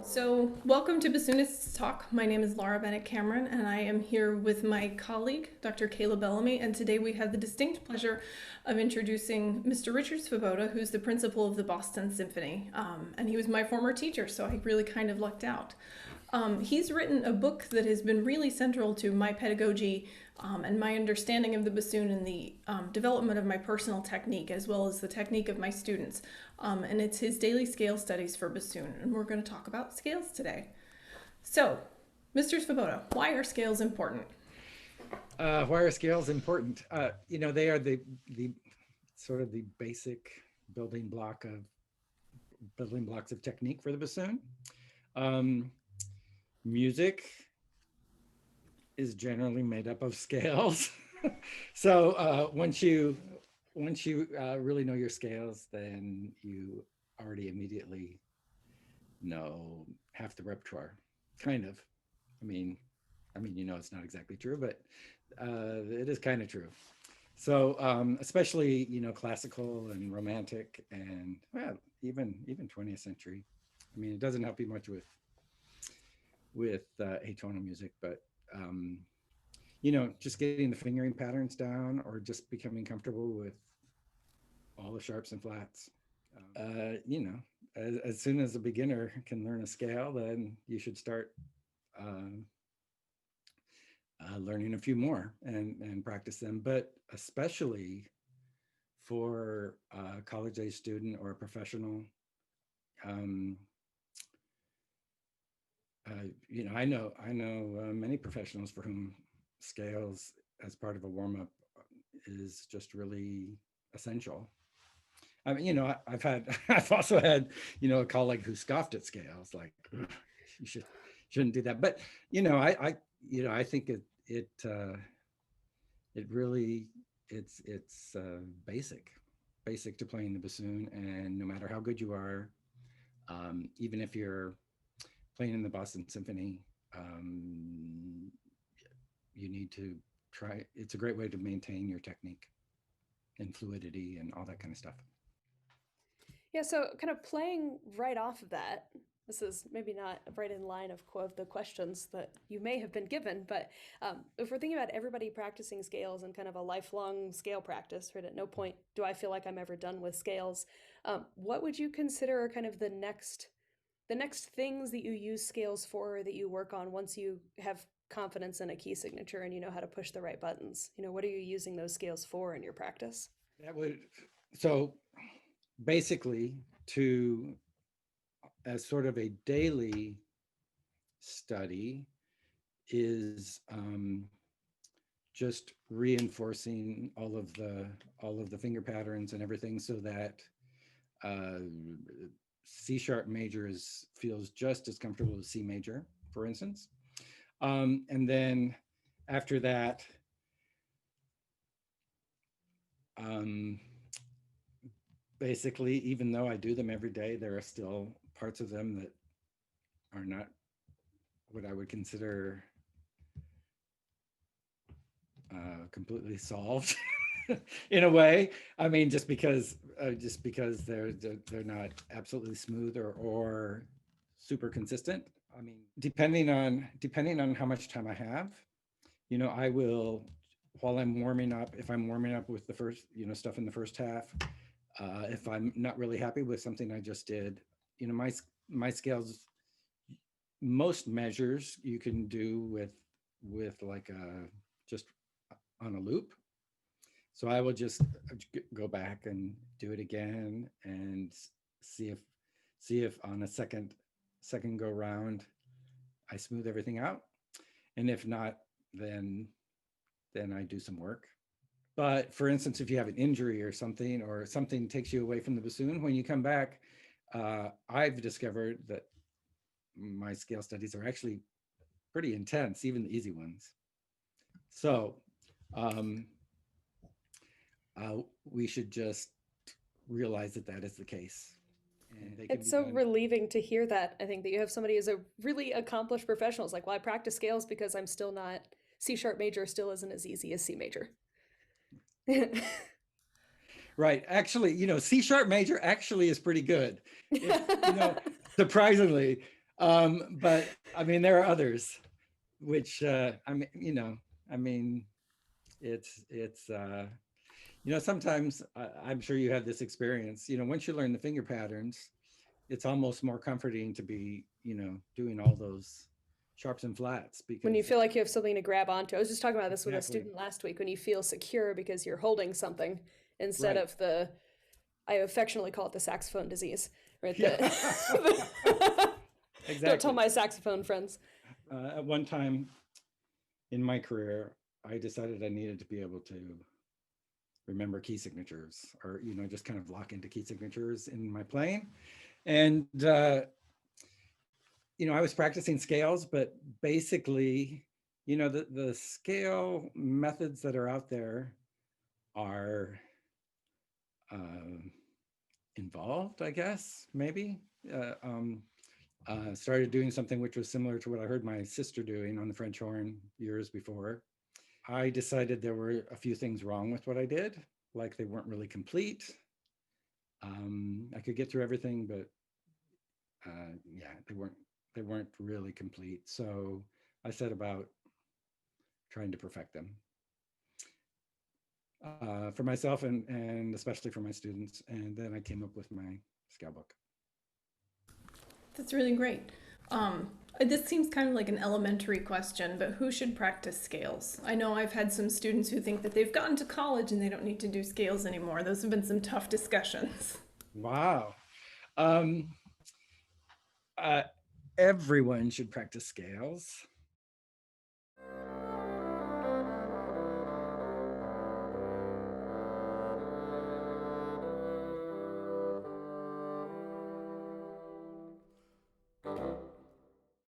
So, welcome to Bassoonists Talk. My name is Laura Bennett Cameron, and I am here with my colleague, Dr. Kayla Bellamy. And today we have the distinct pleasure of introducing Mr. Richard Svoboda, who's the principal of the Boston Symphony. And he was my former teacher, so I really kind of lucked out. He's written a book that has been really central to my pedagogy and my understanding of the bassoon and the development of my personal technique, as well as the technique of my students. And it's his daily scale studies for bassoon, and we're going to talk about scales today. So, Mr. Svoboda, why are scales important? Why are scales important? They are the sort of the basic building blocks of technique for the bassoon. Music is generally made up of scales. So once you really know your scales, then you already immediately know half the repertoire, kind of. I mean, it's not exactly true, but it is kind of true. So especially, classical and romantic and even 20th century. I mean, it doesn't help you much with atonal music, but just getting the fingering patterns down or just becoming comfortable with all the sharps and flats. As soon as a beginner can learn a scale, then you should start learning a few more and practice them. But especially for a college-age student or a professional, I know many professionals for whom scales as part of a warm-up is just really essential. I mean, I've also had, a colleague who scoffed at scales, like you shouldn't do that. But I think it really it's basic to playing the bassoon, and no matter how good you are, even if you're playing in the Boston Symphony, you need to try. It's a great way to maintain your technique and fluidity and all that kind of stuff. Yeah, so kind of playing right off of that, this is maybe not right in line of the questions that you may have been given, but if we're thinking about everybody practicing scales and kind of a lifelong scale practice, right? At no point do I feel like I'm ever done with scales. What would you consider kind of the next things that you use scales for, or that you work on once you have confidence in a key signature and you know how to push the right buttons? What are you using those scales for in your practice? So basically, as sort of a daily study is just reinforcing all of the finger patterns and everything, so that C sharp major feels just as comfortable as C major, for instance. And then after that, basically, even though I do them every day, there are still parts of them that are not what I would consider completely solved in a way. I mean, just because they're not absolutely smooth or super consistent. I mean, depending on how much time I have, I will, while I'm warming up, if I'm warming up with the first, stuff in the first half, if I'm not really happy with something I just did, my scales, most measures you can do with like just on a loop. So I will just go back and do it again and see if on a second go round I smooth everything out, and if not, then I do some work. But for instance, if you have an injury or something takes you away from the bassoon, when you come back, I've discovered that my scale studies are actually pretty intense, even the easy ones. So we should just realize that is the case. It's so relieving to hear that. I think that you have somebody who's a really accomplished professional. It's like, well, I practice scales because I'm still not, C sharp major still isn't as easy as C major. Right. Actually, C sharp major actually is pretty good. Surprisingly, But I mean, there are others, which I mean, sometimes I'm sure you have this experience. Once you learn the finger patterns, it's almost more comforting to be, doing all those sharps and flats When you because feel like you have something to grab onto. I was just talking about this with a exactly student last week. When you feel secure because you're holding something instead right. of I affectionately call it the saxophone disease, right? Yeah, Don't tell exactly. my saxophone friends. At one time in my career, I decided I needed to be able to remember key signatures or, just kind of lock into key signatures in my playing. And, I was practicing scales, but basically, the scale methods that are out there are involved, I guess, maybe. Started doing something which was similar to what I heard my sister doing on the French horn years before. I decided there were a few things wrong with what I did, like they weren't really complete. I could get through everything, but yeah, they weren't really complete. So I set about trying to perfect them for myself and especially for my students. And then I came up with my scale book. That's really great. This seems kind of like an elementary question, but who should practice scales? I know I've had some students who think that they've gotten to college and they don't need to do scales anymore. Those have been some tough discussions. Wow. Um, everyone should practice scales.